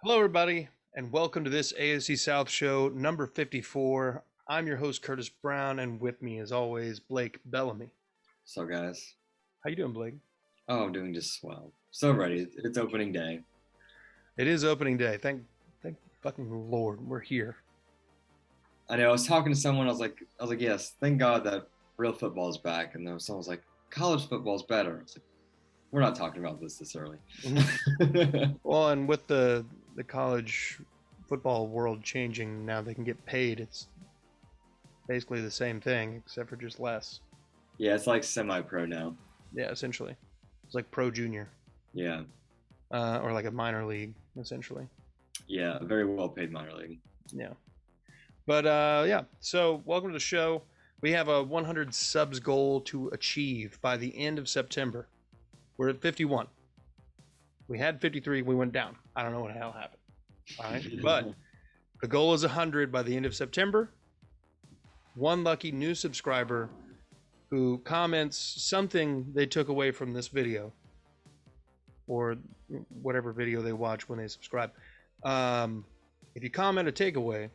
Hello, everybody, and welcome to this AFC South show, number 54. I'm your host, Curtis Brown, and with me, as always, Blake Bellamy. So, guys. How you doing, Blake? Oh, I'm doing just swell. So ready. It's opening day. It is opening day. Thank fucking Lord, we're here. I know. I was talking to someone. I was like, yes, thank God that real football is back. And then someone was like, college football is better. I was like, we're not talking about this early. Well, and with the college football world changing, now they can get paid. It's basically the same thing, except for just less. Yeah, it's like semi-pro now. Yeah, essentially. It's like pro junior. Yeah. Or like a minor league, essentially. Yeah, a very well-paid minor league. Yeah. But yeah, so welcome to the show. We have a 100 subs goal to achieve by the end of September. We're at 51. We had 53. We went down. I don't know what the hell happened. All right. But the goal is 100 by the end of September. One lucky new subscriber who comments something they took away from this video or whatever video they watch when they subscribe. If you comment a takeaway,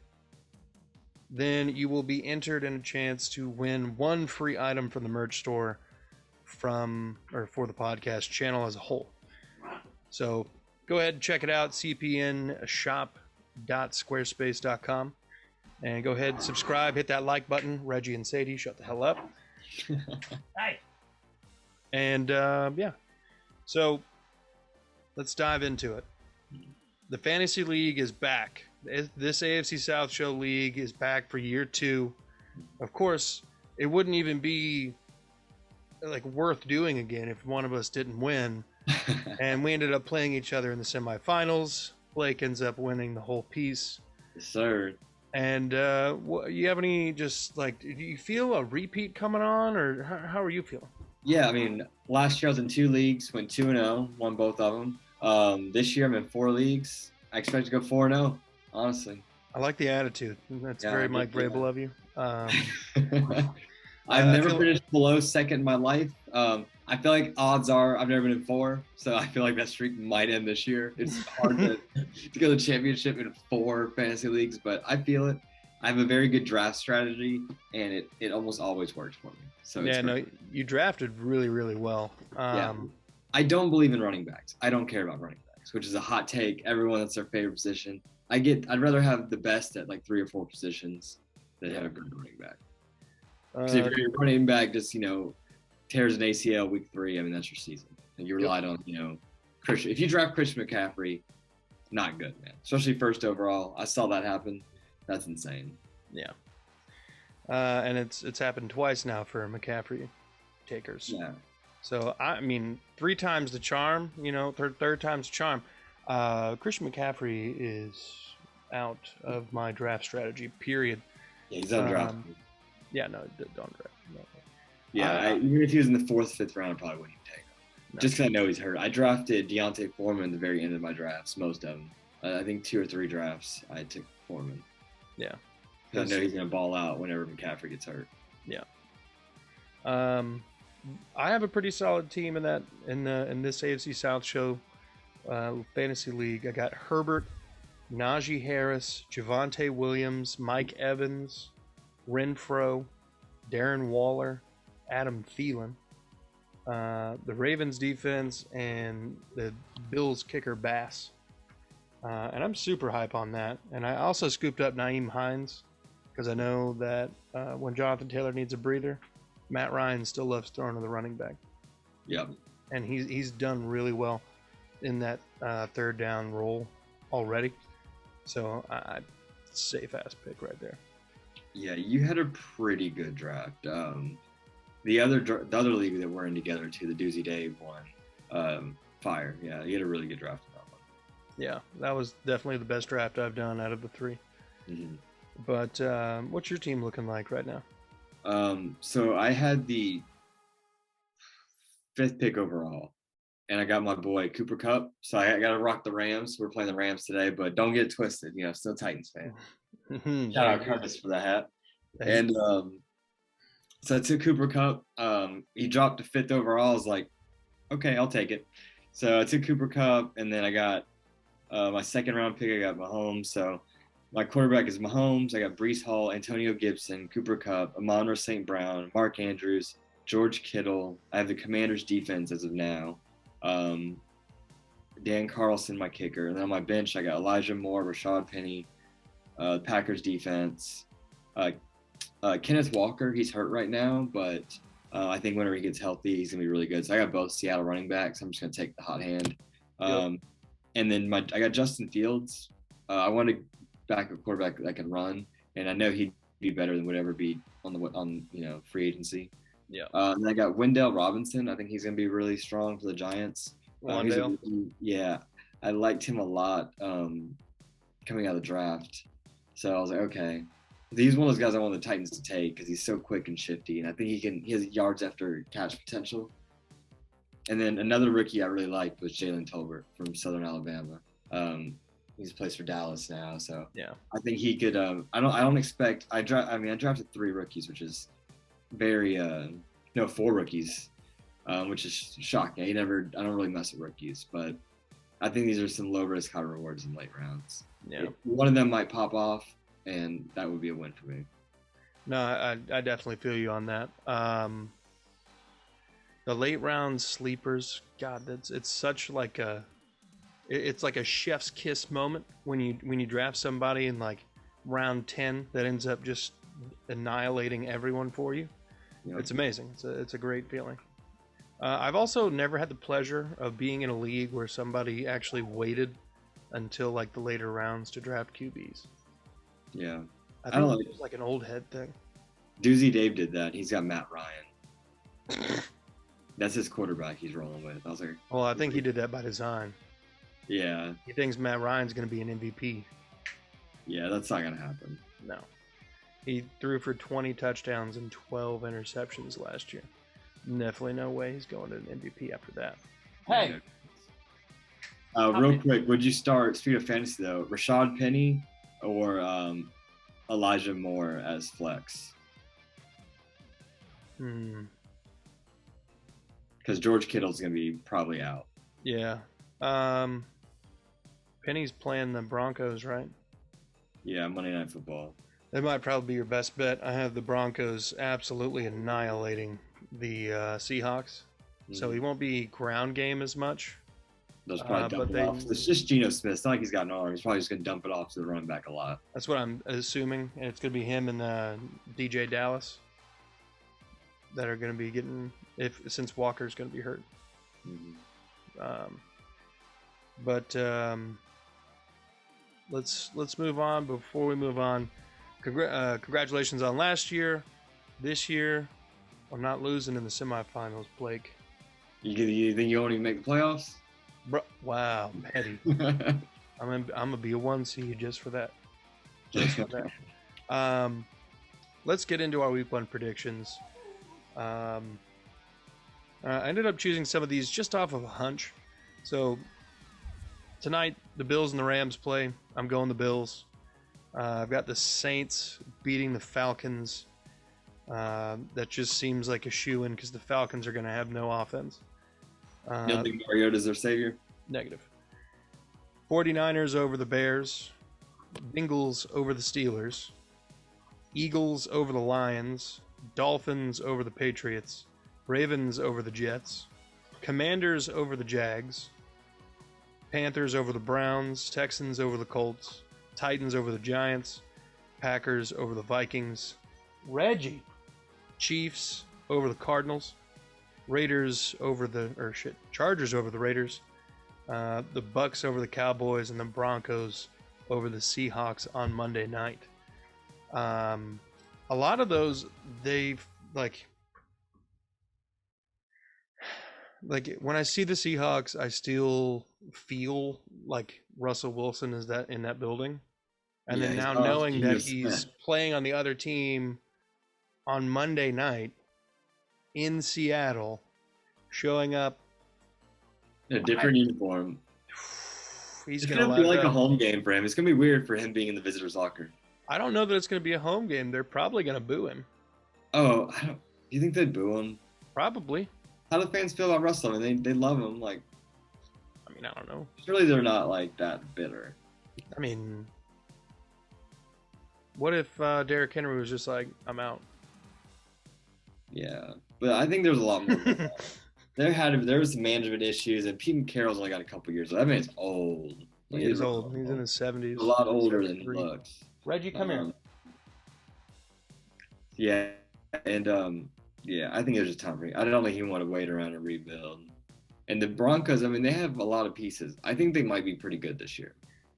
then you will be entered in a chance to win one free item from the merch store for the podcast channel as a whole. So go ahead and check it out, cpnshop.squarespace.com, and go ahead and subscribe, hit that like button. Reggie and Sadie, shut the hell up. Hi. And yeah, so let's dive into it. The Fantasy League is back. This AFC South Show League is back for year 2. Of course, it wouldn't even be like worth doing again if one of us didn't win. And we ended up playing each other in the semifinals. Blake ends up winning the whole piece. Yes, sir. And you have any do you feel a repeat coming on, or how are you feeling? Yeah, I mean, last year I was in 2 leagues, went 2-0, won both of them. This year I'm in 4 leagues. I expect to go 4-0, honestly. I like the attitude. That's very Mike Vrabel of you. I've never finished below second in my life. I feel like odds are I've never been in 4, so I feel like that streak might end this year. It's hard to go to the championship in 4 fantasy leagues, but I feel it. I have a very good draft strategy, and it almost always works for me. So yeah, no, you drafted really, really well. Yeah. I don't believe in running backs. I don't care about running backs, which is a hot take. Everyone, that's their favorite position. I'd rather have the best at like 3 or 4 positions than have a good running back. Because if your running back just, tears an ACL week 3, I mean, that's your season. And you relied on, Christian. If you draft Christian McCaffrey, not good, man. Especially first overall. I saw that happen. That's insane. Yeah. And it's happened twice now for McCaffrey takers. Yeah. So, I mean, 3 times the charm, third time's the charm. Christian McCaffrey is out of my draft strategy, period. Yeah, he's undrafted. Yeah, no, don't draft. No. Yeah, even if he was in the 4th, 5th round, I probably wouldn't even take him. No. Just because I know he's hurt. I drafted Deontay Foreman at the very end of my drafts, most of them. I think 2 or 3 drafts I took Foreman. Yeah. Because I know he's going to ball out whenever McCaffrey gets hurt. Yeah. I have a pretty solid team in this AFC South show fantasy league. I got Herbert, Najee Harris, Javonte Williams, Mike Evans, Renfro, Darren Waller, Adam Thielen, the Ravens defense, and the Bills kicker Bass. And I'm super hype on that. And I also scooped up Nyheim Hines because I know that when Jonathan Taylor needs a breather, Matt Ryan still loves throwing to the running back. Yep. And he's done really well in that 3rd down role already. So safe ass pick right there. Yeah, you had a pretty good draft. The other league that we're in together too, the Doozy Dave one, fire. Yeah, you had a really good draft in that one. Yeah, that was definitely the best draft I've done out of the 3. Mm-hmm. But what's your team looking like right now? So I had the 5th pick overall, and I got my boy Cooper Kupp. So I got to rock the Rams. We're playing the Rams today, but don't get it twisted. Still Titans fan. Shout out Curtis for the hat. And so I took Cooper Kupp. He dropped to 5th overall. I was like, okay, I'll take it. So I took Cooper Kupp, and then I got My second round pick, I got Mahomes. So my quarterback is Mahomes. I got Breece Hall, Antonio Gibson, Cooper Kupp, Amon-Ra St. Brown, Mark Andrews, George Kittle. I have the Commanders defense as of now. Dan Carlson, my kicker. And then on my bench, I got Elijah Moore, Rashad Penny, Packers defense. Kenneth Walker, he's hurt right now, but I think whenever he gets healthy, he's going to be really good. So I got both Seattle running backs. I'm just going to take the hot hand. And then I got Justin Fields. I want to back a quarterback that can run, and I know he'd be better than would ever be on free agency. Yeah. And I got Wendell Robinson. I think he's going to be really strong for the Giants. Wendell. Yeah, I liked him a lot coming out of the draft. So I was like, okay, he's one of those guys I want the Titans to take because he's so quick and shifty, and I think he has yards after catch potential. And then another rookie I really liked was Jalen Tolbert from Southern Alabama. He's plays for Dallas now, so yeah, I think he could. I don't expect. I drafted 3 rookies, which is very 4 rookies, which is shocking. I don't really mess with rookies, but I think these are some low risk, high rewards in late rounds. Yeah, one of them might pop off, and that would be a win for me. No, I definitely feel you on that. The late round sleepers, God, it's such like it's like a chef's kiss moment when you draft somebody in like round 10 that ends up just annihilating everyone for you. Yep. It's amazing. It's a great feeling. I've also never had the pleasure of being in a league where somebody actually waited until like the later rounds to draft QBs. Yeah, I think it was like an old head thing. Doozy Dave did that. He's got Matt Ryan. That's his quarterback he's rolling with. I was like, well, I think he did that by design. Yeah. He thinks Matt Ryan's going to be an MVP. Yeah, that's not going to happen. No. He threw for 20 touchdowns and 12 interceptions last year. Definitely no way he's going to an MVP after that. Hey! Real quick, would you start, speaking of fantasy though, Rashad Penny or Elijah Moore as flex? Because George Kittle's going to be probably out. Yeah. Penny's playing the Broncos, right? Yeah, Monday Night Football. That might probably be your best bet. I have the Broncos absolutely annihilating the Seahawks. Mm-hmm. So he won't be ground game as much. Those probably dump it off. It's just Geno Smith. It's not like he's got an arm. He's probably just going to dump it off to the running back a lot. That's what I'm assuming. And it's going to be him and DJ Dallas that are going to be getting, since Walker's going to be hurt. Mm-hmm. Let's move on. Before we move on, congratulations on last year. This year, I'm not losing in the semifinals, Blake. You think you won't even make the playoffs? Bro, wow, petty. I'm gonna be a 1 seed just for that. Let's get into our week 1 predictions. I ended up choosing some of these just off of a hunch. So tonight, the Bills and the Rams play. I'm going the Bills. I've got the Saints beating the Falcons. That just seems like a shoo-in because the Falcons are going to have no offense. You don't think Mariota's their savior? Negative. 49ers over the Bears. Bengals over the Steelers. Eagles over the Lions. Dolphins over the Patriots. Ravens over the Jets. Commanders over the Jags. Panthers over the Browns. Texans over the Colts. Titans over the Giants. Packers over the Vikings. Reggie. Chiefs over the Cardinals. Chargers over the Raiders. The Bucks over the Cowboys, and the Broncos over the Seahawks on Monday night. A lot of those, they've like when I see the Seahawks, I still feel like Russell Wilson is in that building. And then now knowing that he's playing on the other team on Monday night in Seattle, showing up in a different uniform. He's it's going to be like a home game for him. It's going to be weird for him being in the visitor's locker. I don't know that it's going to be a home game. They're probably going to boo him. Oh, do you think they'd boo him? Probably. How do fans feel about Russell? I mean, they love him. Like, mean, I don't know. Surely they're not like that bitter. I mean, what if Derrick Henry was just like, I'm out? Yeah, but I think there's a lot more. There was some management issues, and Pete Carroll's only got a couple years. I mean, it's old. Like, He is old. He's in his 70s. A lot older than he looks. Reggie, come here. Yeah, and yeah, I think it was just time for him. I don't think he want to wait around and rebuild. And the Broncos, I mean, they have a lot of pieces. I think they might be pretty good this year.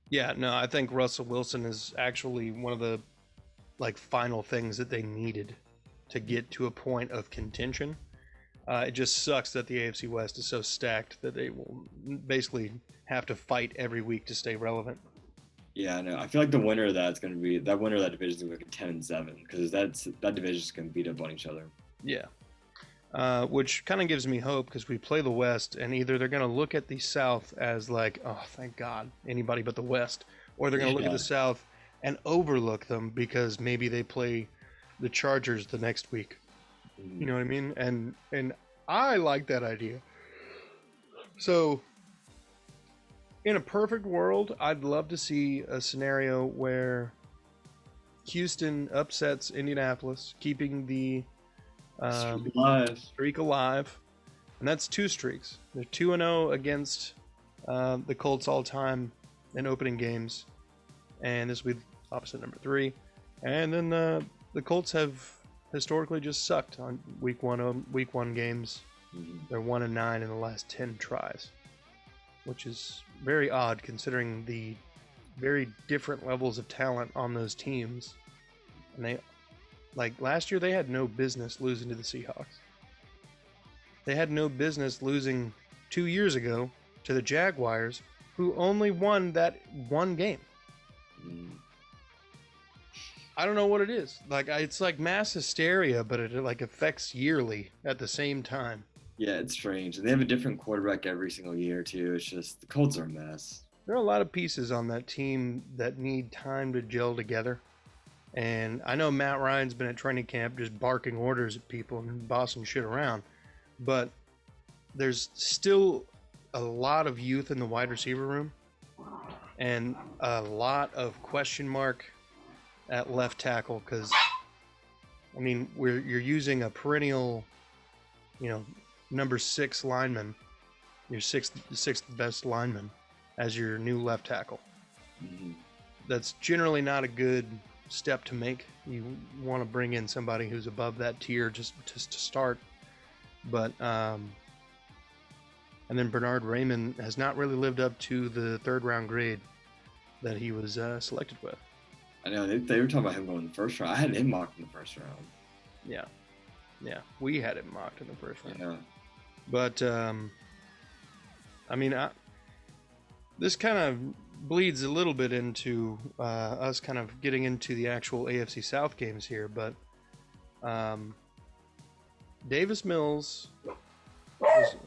Yeah, no, I think Russell Wilson is actually one of the final things that they needed to get to a point of contention. It just sucks that the AFC West is so stacked that they will basically have to fight every week to stay relevant. Yeah, I know. I feel like the winner of that's going to be that winner of that division is going to be 10-7 because that division is going to beat up on each other. Yeah, which kind of gives me hope because we play the West, and either they're going to look at the South as like, oh, thank God, anybody but the West, or they're going to look at the South and overlook them because maybe they play the Chargers the next week. Mm-hmm. You know what I mean? And I like that idea. So, in a perfect world, I'd love to see a scenario where Houston upsets Indianapolis, keeping the streak alive. And that's 2 streaks. They're 2-0 against the Colts all time in opening games. And this will be opposite number 3. And then the Colts have historically just sucked on week one games. Mm-hmm. They're 1-9 in the last 10 tries, which is very odd considering the very different levels of talent on those teams. And they, last year, they had no business losing to the Seahawks. They had no business losing 2 years ago to the Jaguars, who only won that one game. I don't know what it is. It's like mass hysteria, but it affects yearly at the same time. Yeah, it's strange. And they have a different quarterback every single year, too. It's just the Colts are a mess. There are a lot of pieces on that team that need time to gel together. And I know Matt Ryan's been at training camp just barking orders at people and bossing shit around. But there's still a lot of youth in the wide receiver room. And a lot of question mark at left tackle. Because, I mean, you're using a perennial, number 6 lineman, your sixth best lineman, as your new left tackle. Mm-hmm. That's generally not a good step to make. You want to bring in somebody who's above that tier just to start. But and then Bernard Raymond has not really lived up to the 3rd round grade that he was selected with. I know they were talking about him going in the 1st round. I had him mocked in the 1st round. Yeah, we had him mocked in the 1st round. Yeah. But I mean, this kind of bleeds a little bit into us kind of getting into the actual AFC South games here. But Davis Mills,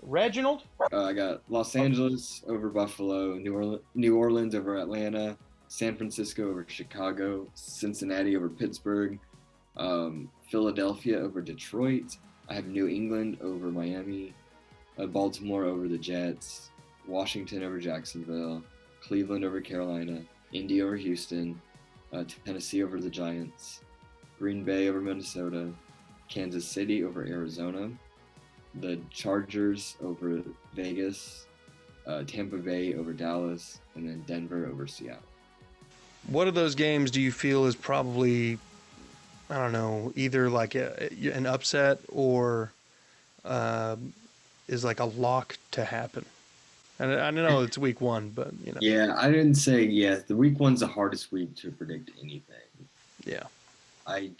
Reginald. I got Los Angeles over Buffalo, New Orleans over Atlanta, San Francisco over Chicago, Cincinnati over Pittsburgh, Philadelphia over Detroit. I have New England over Miami, Baltimore over the Jets, Washington over Jacksonville, Cleveland over Carolina, Indy over Houston, Tennessee over the Giants, Green Bay over Minnesota, Kansas City over Arizona, the Chargers over Vegas, Tampa Bay over Dallas, and then Denver over Seattle. What of those games do you feel is probably, I don't know, either like an upset or is like a lock to happen? And I know it's week 1, but Yeah, I didn't say the week 1's the hardest week to predict anything. Yeah. I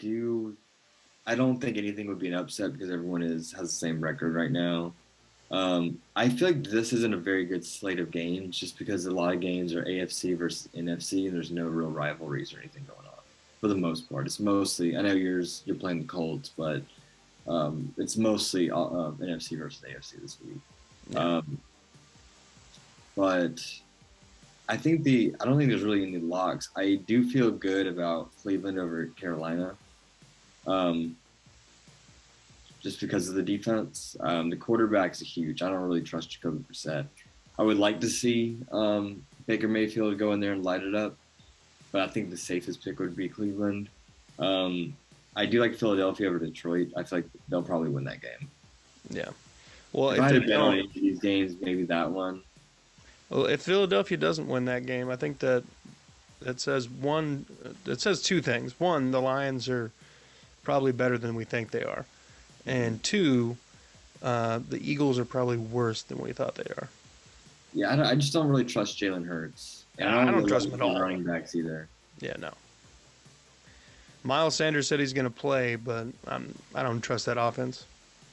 don't think anything would be an upset because everyone has the same record right now. I feel like this isn't a very good slate of games just because a lot of games are AFC versus NFC and there's no real rivalries or anything going on. For the most part, it's mostly, I know you're playing the Colts, but it's mostly NFC versus AFC this week. Yeah. But I don't think there's really any locks. I do feel good about Cleveland over Carolina. Just because of the defense. The quarterback's huge. I don't really trust Jacoby Brissett. I would like to see Baker Mayfield go in there and light it up, but I think the safest pick would be Cleveland. I do like Philadelphia over Detroit. I feel like they'll probably win that game. Yeah. Well, if I had to bet on any of these games, maybe that one. Well, if Philadelphia doesn't win that game, I think that says one. It says two things. One, the Lions are probably better than we think they are, and two, the Eagles are probably worse than we thought they are. Yeah, I just don't really trust Jalen Hurts. And I don't trust him at all. Running backs either. Yeah, no. Miles Sanders said he's going to play, but I don't trust that offense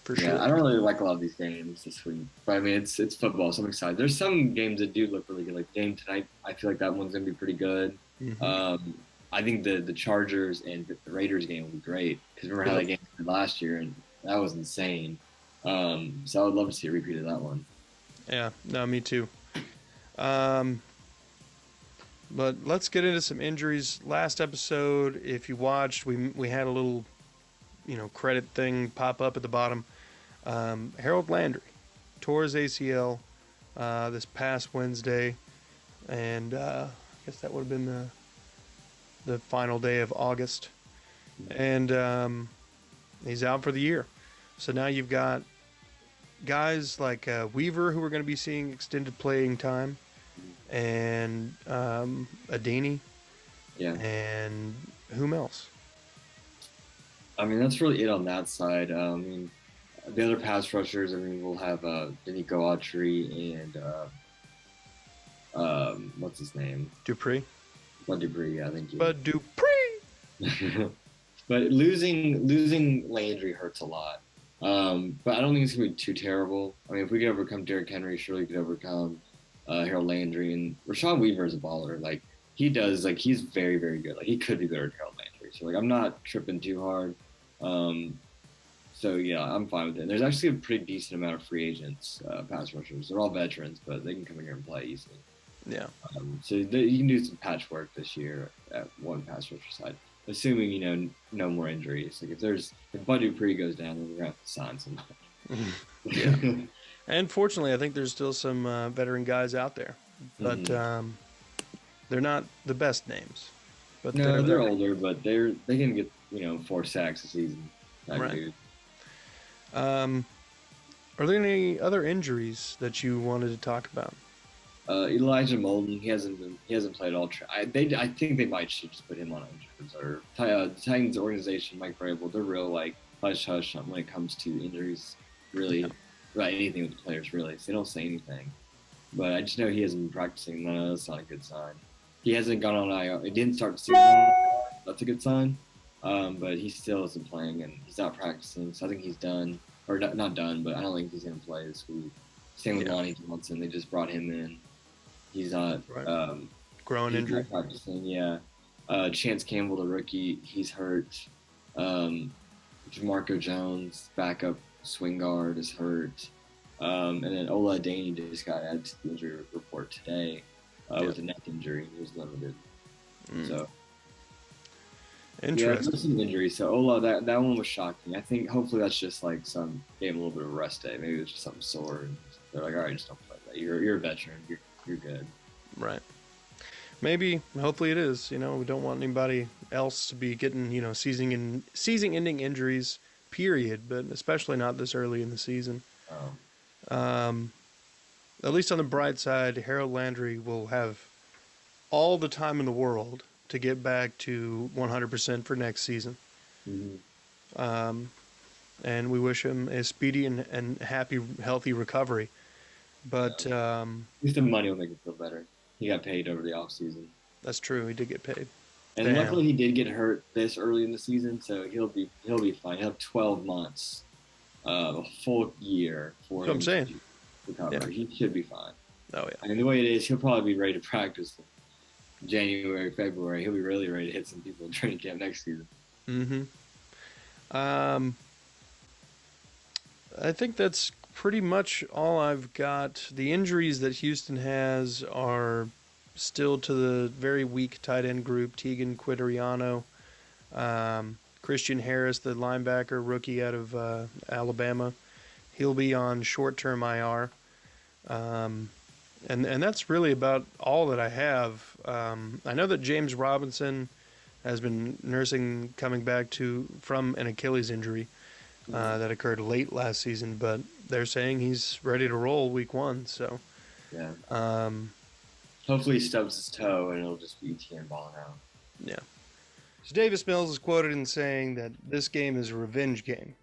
for sure. I don't really like a lot of these games this week, but I mean it's football, so I'm excited. There's some games that do look really good. Like game tonight, I feel like that one's going to be pretty good. Mm-hmm. I think the Chargers and the Raiders game will be great because remember how that game ended last year, and that was insane. So I would love to see a repeat of that one. Yeah, no, me too. But let's get into some injuries. Last episode, if you watched, we had a little, credit thing pop up at the bottom. Harold Landry tore his ACL this past Wednesday, and I guess that would have been the final day of August, and he's out for the year. So now you've got guys like Weaver who are going to be seeing extended playing time, and Adeni, and whom else? I mean, that's really it on that side. I mean, the other pass rushers, I mean, we'll have Denico Autry and what's his name? Dupree. Bud Dupree, yeah, thank you. Bud Dupree. But losing Landry hurts a lot. But I don't think it's gonna be too terrible. I mean, if we could overcome Derrick Henry, surely we could overcome Harold Landry. And Rashawn Weaver is a baller. Like he does, like he's very, very good. Like he could be better than Harold Landry. So like I'm not tripping too hard. So yeah, I'm fine with it. And there's actually a pretty decent amount of free agents, pass rushers. They're all veterans, but they can come in here and play easily. Yeah. So you can do some patchwork this year at one pass rusher side, assuming no more injuries. Like if Bud Dupree goes down, then we're gonna have to sign somebody. Yeah. And fortunately, I think there's still some veteran guys out there, but they're not the best names. But no, they're older, but they can get 4 sacks a season. Right. Are there any other injuries that you wanted to talk about? Elijah Molden, he hasn't played all. I think they might should just put him on injured reserve. The Titans organization, Mike Vrabel, they're real like hush hush when it comes to injuries. Really, about anything with the players, really. So they don't say anything. But I just know he hasn't been practicing. No, that's not a good sign. He hasn't gone on IR. It didn't start the season. That's a good sign. But he still isn't playing, and he's not practicing. So I think he's done, or not done. But I don't think he's going to play this week. Same with Lonnie Johnson. They just brought him in. He's not groin injury. Not practicing, yeah. Chance Campbell, the rookie, he's hurt. Jamarco Jones, backup swing guard, is hurt. And then Ola Adeni just got added to the injury report today with a neck injury. He was limited. So interesting. Yeah, there's some injuries. So Ola, that one was shocking. I think hopefully that's just like gave him a little bit of a rest day. Maybe it was just something sore. And they're like, all right, just don't play that. You're a veteran. You're good. Right. Maybe. Hopefully it is. We don't want anybody else to be getting season-ending injuries. Period. But especially not this early in the season. At least on the bright side, Harold Landry will have all the time in the world to get back to 100% for next season. Mm-hmm. And we wish him a speedy and happy, healthy recovery. But at least the money will make him feel better. He got paid over the off season. That's true. He did get paid. And luckily he did get hurt this early in the season, so he'll be fine. He'll have 12 months, a full year for him to recover. Yeah. He should be fine. Oh yeah. I mean, the way it is, he'll probably be ready to practice in January, February. He'll be really ready to hit some people in training camp next season. Mm-hmm. I think that's pretty much all I've got. The injuries that Houston has are still to the very weak tight end group, Tegan Quitoriano, Christian Harris, the linebacker rookie out of Alabama. He'll be on short-term IR. And that's really about all that I have. I know that James Robinson has been nursing coming back from an Achilles injury that occurred late last season, but they're saying he's ready to roll week 1. So Yeah. um, Hopefully he stubs his toe and it'll just be ETN balling out. yeah. So Davis Mills is quoted in saying that this game is a revenge game.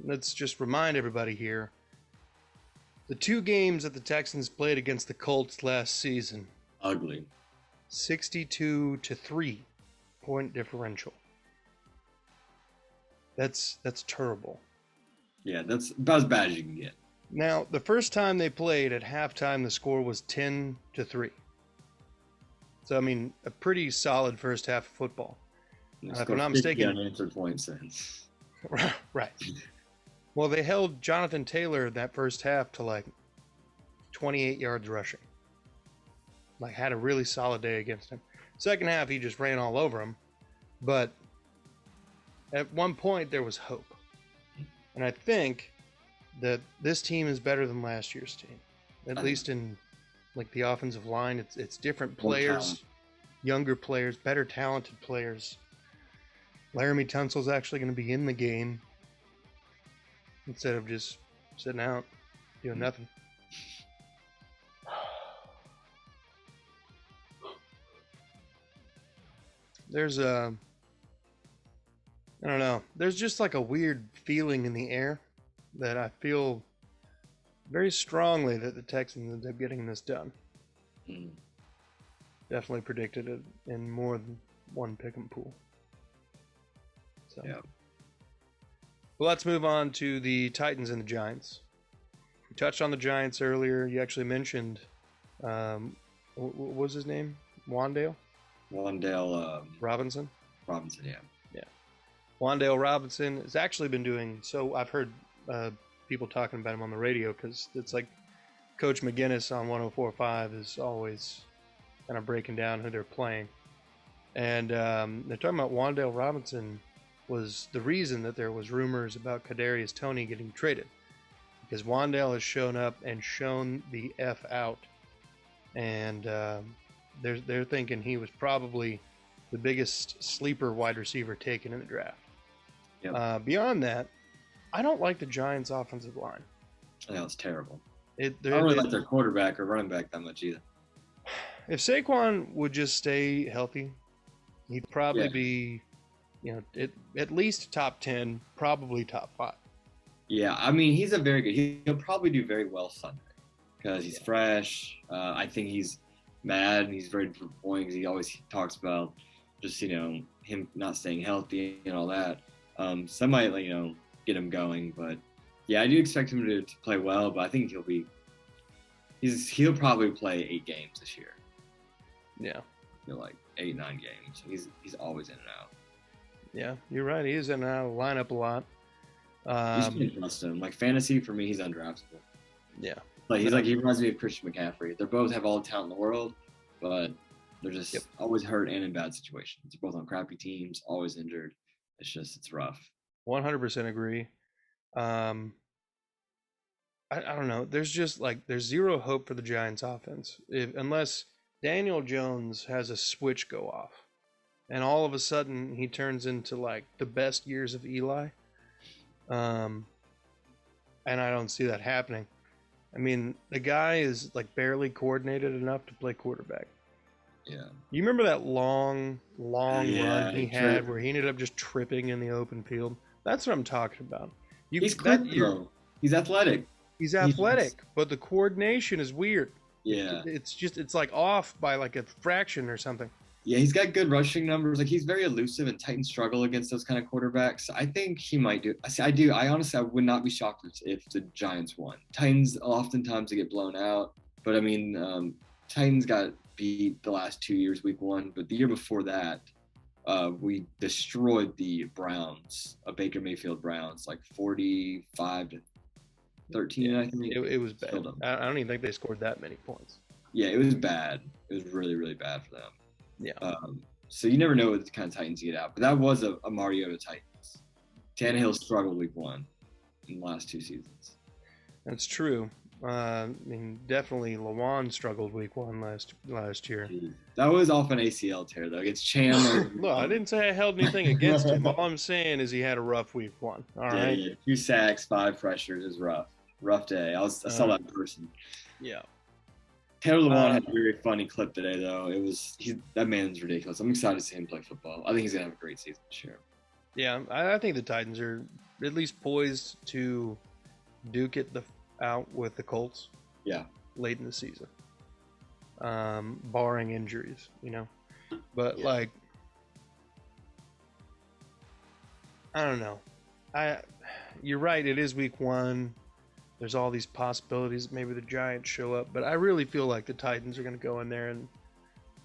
Let's just remind everybody here. The 2 games that the Texans played against the Colts last season. Ugly. 62-3 point differential. That's terrible. Yeah, that's about as bad as you can get. Now, the first time they played at halftime, the score was 10-3. So, I mean, a pretty solid first half of football. If I'm not mistaken. Unanswered points since. Right. Well, they held Jonathan Taylor that first half to like 28 yards rushing. Like, had a really solid day against him. Second half, he just ran all over him. But at one point, there was hope. And I think that this team is better than last year's team. At least in like the offensive line, it's different players, younger players, better talented players. Laramie Tunsil's actually going to be in the game instead of just sitting out doing nothing. There's I don't know. There's just like a weird feeling in the air that I feel very strongly that the Texans end up getting this done. Definitely predicted it in more than one pick'em pool. So, yeah. Well, let's move on to the Titans and the Giants. We touched on the Giants earlier. You actually mentioned, what was his name? Wan'Dale Robinson. Robinson, yeah. Wan'Dale Robinson has actually been doing so. I've heard people talking about him on the radio because it's like Coach McGinnis on 104.5 is always kind of breaking down who they're playing. And they're talking about Wan'Dale Robinson was the reason that there was rumors about Kadarius Toney getting traded, because Wan'Dale has shown up and shown the F out, and they're thinking he was probably the biggest sleeper wide receiver taken in the draft. Yep. Beyond that, I don't like the Giants' offensive line. I know, it's terrible. I don't They really like their quarterback or running back that much either. If Saquon would just stay healthy, he'd probably be, at least top 10, probably top 5. Yeah, I mean, he's a very good. He'll probably do very well Sunday because he's fresh. I think he's mad and he's ready for points. He always talks about just him not staying healthy and all that. So that might get him going. But yeah, I do expect him to play well. But I think he'll probably play 8 games this year. Yeah, like 8, 9 games. He's always in and out. Yeah, you're right. He is in and out of the lineup a lot. You should trust him. Like fantasy for me, he's undraftable. Yeah, he reminds me of Christian McCaffrey. They both have all the talent in the world, but they're just always hurt and in bad situations. They're both on crappy teams, always injured. It's rough. 100% agree. I don't know. There's just there's zero hope for the Giants offense unless Daniel Jones has a switch go off and all of a sudden he turns into the best years of Eli. And I don't see that happening. I mean, the guy is barely coordinated enough to play quarterback. Yeah. You remember that long run he had where he ended up just tripping in the open field? That's what I'm talking about. He's quick, though. He's athletic. He's athletic, but the coordination is weird. Yeah. It's off by a fraction or something. Yeah, he's got good rushing numbers. He's very elusive, and Titans struggle against those kind of quarterbacks. I think he might do. I do. I honestly, I would not be shocked if the Giants won. Titans oftentimes they get blown out, but I mean, Titans got beat the last 2 years, week 1, but the year before that, we destroyed the Browns, Baker Mayfield Browns, 45-13. I think it was bad. I don't even think they scored that many points. Yeah, it was bad. It was really, really bad for them. Yeah. So you never know what the kind of Titans you get out. But that was a Mariota Titans. Tannehill struggled week 1 in the last 2 seasons. That's true. I mean, definitely Lawan struggled week 1 last year. Jeez. That was off an ACL tear, though. Against Chandler. Look, I didn't say I held anything against him. All I'm saying is he had a rough week 1. All right. Yeah. 2 sacks, 5 pressures is rough. Rough day. I saw that in person. Yeah. Taylor Lewan had a very funny clip today, though. That man's ridiculous. I'm excited to see him play football. I think he's gonna have a great season this year. Yeah, I think the Titans are at least poised to duke it out with the Colts. Yeah. Late in the season, barring injuries, But like, I don't know. You're right. It is week 1. There's all these possibilities. Maybe the Giants show up, but I really feel like the Titans are going to go in there and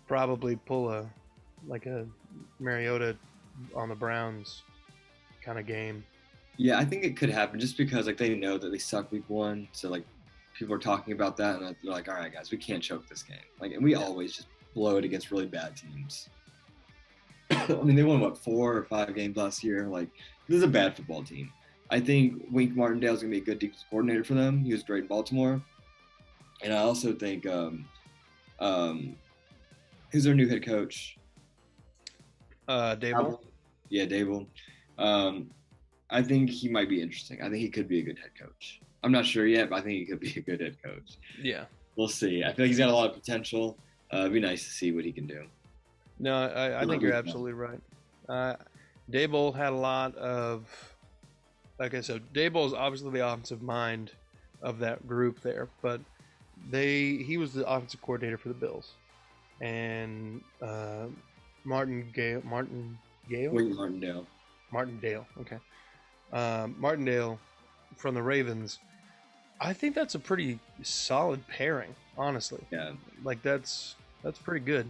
probably pull a Mariota on the Browns kind of game. Yeah, I think it could happen just because they know that they suck week 1, so people are talking about that and they're like, all right, guys, we can't choke this game. And we always just blow it against really bad teams. I mean, they won 4 or 5 games last year. This is a bad football team. I think Wink Martindale's gonna be a good defensive coordinator for them. He was great in Baltimore, and I also think who's their new head coach? Dable. Yeah, Dable. I think he might be interesting. I think he could be a good head coach. I'm not sure yet, but I think he could be a good head coach. Yeah, we'll see. I feel like he's got a lot of potential. It'd be nice to see what he can do. No, I think you're absolutely right. Dable had a lot of. Like I said, Dable is obviously the offensive mind of that group there, but he was the offensive coordinator for the Bills, and Martindale. Okay, Martindale from the Ravens. I think that's a pretty solid pairing, honestly. Yeah, that's pretty good.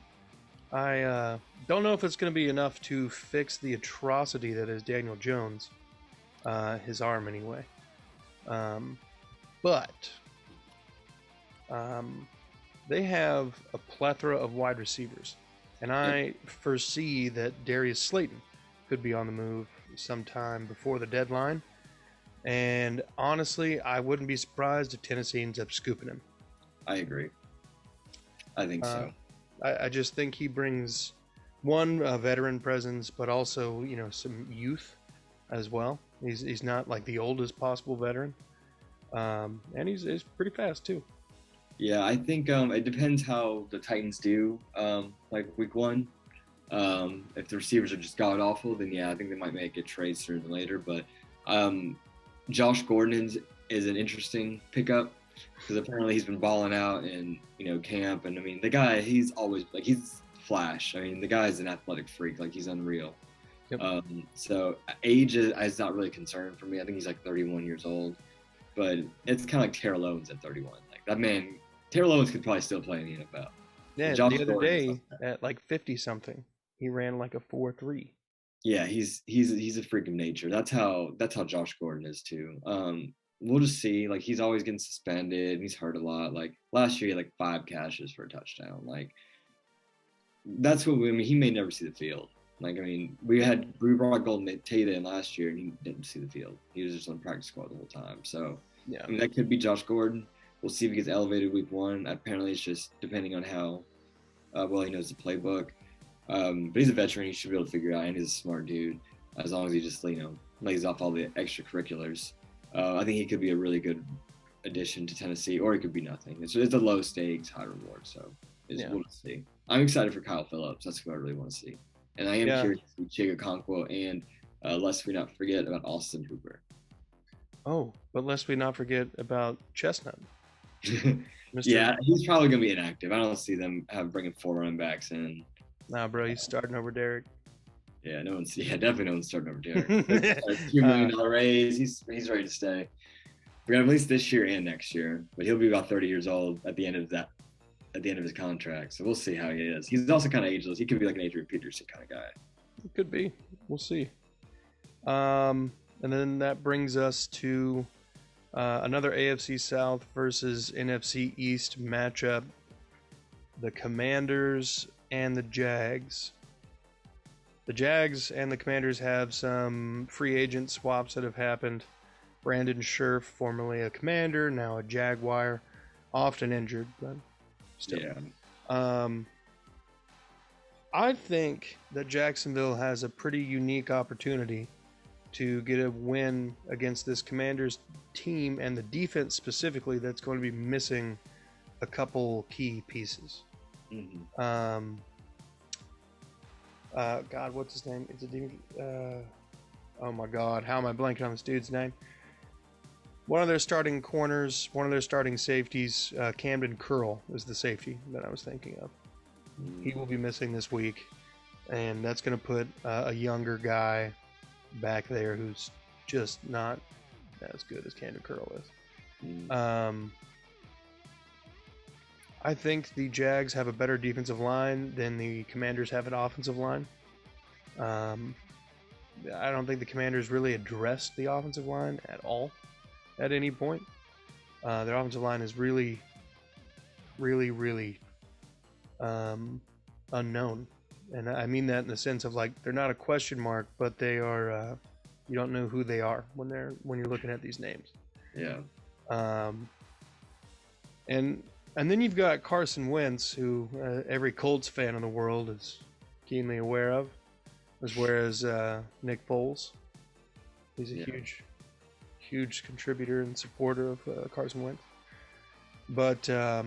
I don't know if it's going to be enough to fix the atrocity that is Daniel Jones. His arm anyway. But they have a plethora of wide receivers. And I foresee that Darius Slayton could be on the move sometime before the deadline. And honestly, I wouldn't be surprised if Tennessee ends up scooping him. I agree. I think so. I just think he brings one, a veteran presence, but also, some youth as well. He's not the oldest possible veteran, and he's pretty fast too. Yeah, I think it depends how the Titans do week 1. If the receivers are just god awful, then I think they might make a trade sooner than later. But Josh Gordon is an interesting pickup because apparently he's been balling out in camp, and I mean the guy he's always he's flash. I mean the guy's an athletic freak, he's unreal. Yep. So age is not really a concern for me. I think he's 31 years old, but it's kind of like Terrell Owens at 31. That man, Terrell Owens could probably still play in the NFL. Yeah, the other day at 50 something, he ran a 4.3. Yeah, he's a freak of nature. That's how Josh Gordon is too. We'll just see. He's always getting suspended. And he's hurt a lot. Last year, he had 5 catches for a touchdown. That's what he may never see the field. We brought Golden Tate in last year, and he didn't see the field. He was just on the practice squad the whole time. So, yeah, that could be Josh Gordon. We'll see if he gets elevated week 1. Apparently, it's just depending on how well he knows the playbook. But he's a veteran. He should be able to figure it out, and he's a smart dude. As long as he just, lays off all the extracurriculars. I think he could be a really good addition to Tennessee, or he could be nothing. It's a low stakes, high reward. So, we'll see. I'm excited for Kyle Phillips. That's who I really want to see. And I am curious to see Chig Okonkwo and lest we not forget about Austin Hooper. Oh, but lest we not forget about Chestnut. Yeah, he's probably going to be inactive. I don't see them bringing 4 running backs in. Nah, bro, he's starting over Derek. Yeah, definitely no one's starting over Derek. $2 million raise. He's ready to stay. We're going to at least this year and next year, but he'll be about 30 years old at the end of his contract. So we'll see how he is. He's also kind of ageless. He could be an Adrian Peterson kind of guy. It could be. We'll see. And then that brings us to another AFC South versus NFC East matchup. The Commanders and the Jags. The Jags and the Commanders have some free agent swaps that have happened. Brandon Scherf, formerly a Commander, now a Jaguar, often injured, but still. Yeah. I think that Jacksonville has a pretty unique opportunity to get a win against this Commanders team and the defense specifically that's going to be missing a couple key pieces. Mm-hmm. God, what's his name? Is it oh my God, how am I blanking on this dude's name? One of their starting corners, one of their starting safeties, Camden Curl is the safety that I was thinking of. He will be missing this week, and that's going to put a younger guy back there who's just not as good as Camden Curl is. I think the Jags have a better defensive line than the Commanders have an offensive line. I don't think the Commanders really addressed the offensive line at all at any point. Their offensive line is really, really, really unknown. And I mean that in the sense of like they're not a question mark, but they are you don't know who they are when you're looking at these names. Yeah. And then you've got Carson Wentz, who every Colts fan in the world is keenly aware of, as well as Nick Foles. He's a huge contributor and supporter of Carson Wentz. But I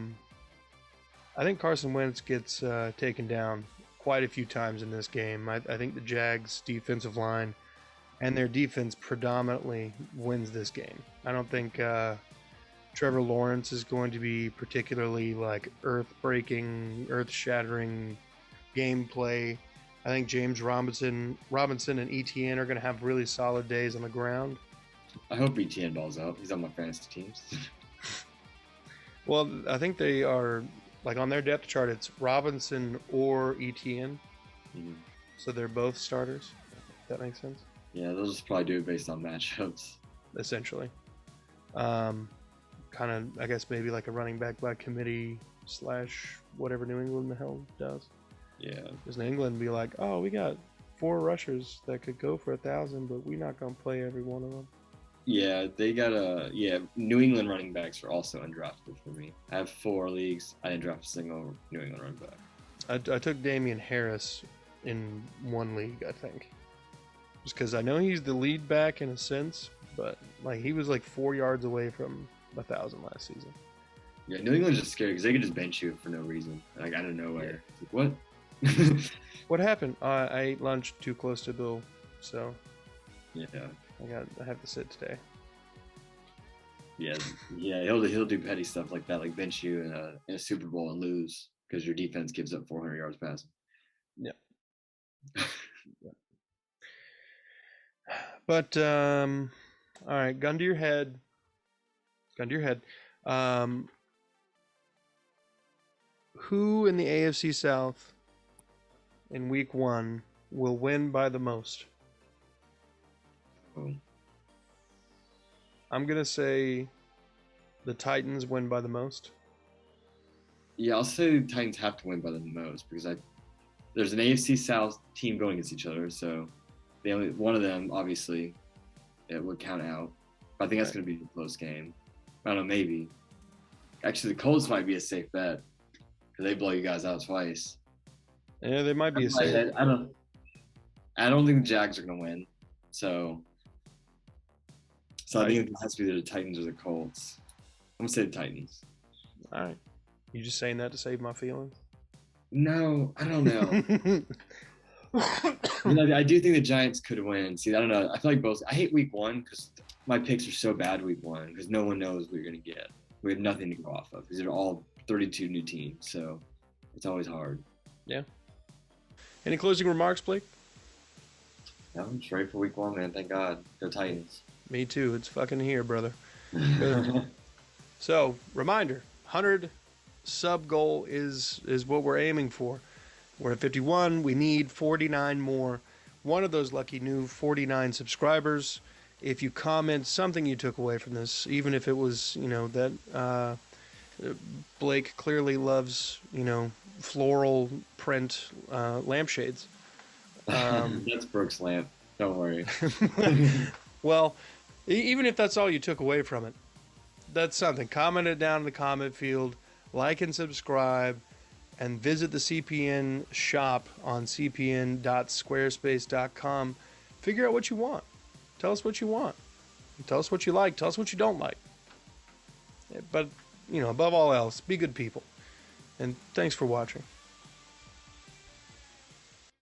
think Carson Wentz gets taken down quite a few times in this game. I think the Jags' defensive line and their defense predominantly wins this game. I don't think Trevor Lawrence is going to be particularly like earth-breaking, earth-shattering gameplay. I think James Robinson and ETN are going to have really solid days on the ground. I hope ETN balls out. He's on my fantasy teams. Well, I think they are, like on their depth chart, it's Robinson or ETN. Mm-hmm. So they're both starters. If that makes sense. Yeah, they'll just probably do it based on matchups. Essentially. Kind of, I guess, maybe like a running back by committee / whatever New England the hell does. Yeah. Because New England be like, oh, we got 4 rushers that could go for 1,000, but we're not going to play every one of them. Yeah, they got New England running backs are also undrafted for me. I have 4 leagues. I didn't draft a single New England running back. I took Damian Harris in 1 league, I think. Just because I know he's the lead back in a sense, but like he was like 4 yards away from 1,000 last season. Yeah, New England's just scary because they could just bench you for no reason, like out of nowhere. Like, what? What happened? I ate lunch too close to Bill, so yeah, I have to sit today. Yeah, he'll do petty stuff like that, like bench you in a Super Bowl and lose because your defense gives up 400 yards passing. Yeah. But all right, gun to your head. Who in the AFC South in week 1 will win by the most? Oh. I'm going to say the Titans win by the most. Yeah, I'll say the Titans have to win by the most because there's an AFC South team going against each other, so one of them, obviously, it would count out. But I think that's going to be a close game. I don't know, maybe. Actually, the Colts might be a safe bet because they blow you guys out twice. Yeah, they might be a safe. I don't think the Jags are going to win. So I think it has to be the Titans or the Colts. I'm going to say the Titans. All right. You just saying that to save my feelings? No, I don't know. I do think the Giants could win. See, I don't know. I feel like both. I hate week 1 because my picks are so bad week 1 because no one knows what you're going to get. We have nothing to go off of because they're all 32 new teams. So it's always hard. Yeah. Any closing remarks, Blake? No, I'm just ready for week 1, man. Thank God. Go Titans. Me too. It's fucking here, brother. So, reminder, 100 sub goal is what we're aiming for. We're at 51. We need 49 more. One of those lucky new 49 subscribers, if you comment something you took away from this, even if it was, that Blake clearly loves, floral print lampshades. That's Brooke's lamp. Don't worry. Well, Even if that's all you took away from it, that's something. Comment it down in the comment field, like and subscribe, and visit the CPN shop on cpn.squarespace.com. Figure out what you want. Tell us what you want. Tell us what you like. Tell us what you don't like. But, above all else, be good people. And thanks for watching.